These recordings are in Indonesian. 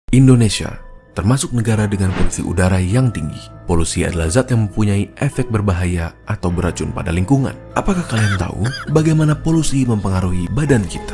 Indonesia termasuk negara dengan polusi udara yang tinggi. Polusi adalah zat yang mempunyai efek berbahaya atau beracun pada lingkungan. Apakah kalian tahu bagaimana polusi mempengaruhi badan kita?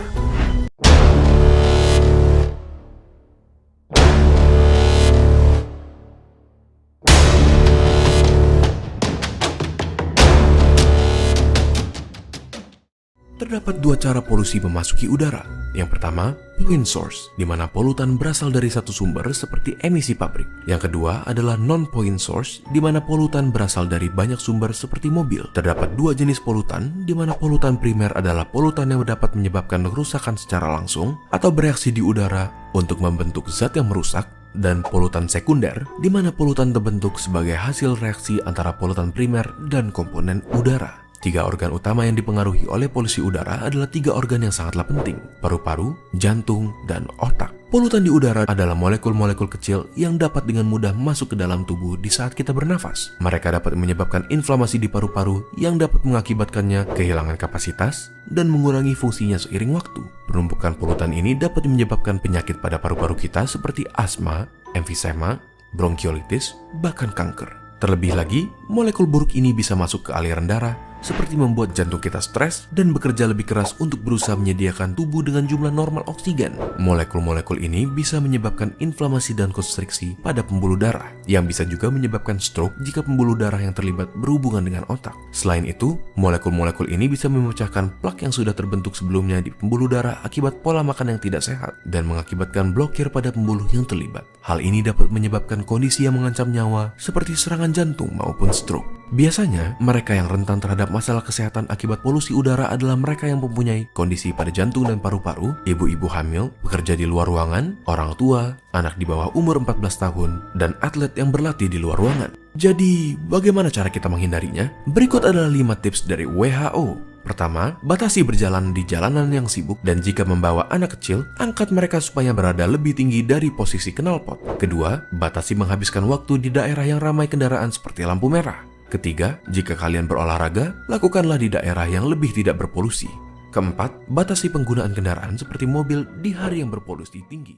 Terdapat dua cara polusi memasuki udara. Yang pertama, point source, di mana polutan berasal dari satu sumber seperti emisi pabrik. Yang kedua adalah non-point source, di mana polutan berasal dari banyak sumber seperti mobil. Terdapat dua jenis polutan, di mana polutan primer adalah polutan yang dapat menyebabkan kerusakan secara langsung atau bereaksi di udara untuk membentuk zat yang merusak, dan polutan sekunder, di mana polutan terbentuk sebagai hasil reaksi antara polutan primer dan komponen udara. Tiga organ utama yang dipengaruhi oleh polusi udara adalah tiga organ yang sangatlah penting: paru-paru, jantung, dan otak. Polutan di udara adalah molekul-molekul kecil yang dapat dengan mudah masuk ke dalam tubuh di saat kita bernafas. Mereka dapat menyebabkan inflamasi di paru-paru yang dapat mengakibatkannya kehilangan kapasitas dan mengurangi fungsinya seiring waktu. Penumpukan polutan ini dapat menyebabkan penyakit pada paru-paru kita seperti asma, emfisema, bronkiolitis, bahkan kanker. Terlebih lagi, molekul buruk ini bisa masuk ke aliran darah, seperti membuat jantung kita stres dan bekerja lebih keras untuk berusaha menyediakan tubuh dengan jumlah normal oksigen. Molekul-molekul ini bisa menyebabkan inflamasi dan konstriksi pada pembuluh darah, yang bisa juga menyebabkan stroke jika pembuluh darah yang terlibat berhubungan dengan otak. Selain itu, molekul-molekul ini bisa memecahkan plak yang sudah terbentuk sebelumnya di pembuluh darah akibat pola makan yang tidak sehat dan mengakibatkan blokir pada pembuluh yang terlibat. Hal ini dapat menyebabkan kondisi yang mengancam nyawa seperti serangan jantung maupun stroke. Biasanya, mereka yang rentan terhadap masalah kesehatan akibat polusi udara adalah mereka yang mempunyai kondisi pada jantung dan paru-paru, ibu-ibu hamil, pekerja di luar ruangan, orang tua, anak di bawah umur 14 tahun, dan atlet yang berlatih di luar ruangan. Jadi, bagaimana cara kita menghindarinya? Berikut adalah 5 tips dari WHO. Pertama, batasi berjalan di jalanan yang sibuk, dan jika membawa anak kecil, angkat mereka supaya berada lebih tinggi dari posisi knalpot. Kedua, batasi menghabiskan waktu di daerah yang ramai kendaraan seperti lampu merah. Ketiga, jika kalian berolahraga, lakukanlah di daerah yang lebih tidak berpolusi. Keempat, batasi penggunaan kendaraan seperti mobil di hari yang berpolusi tinggi.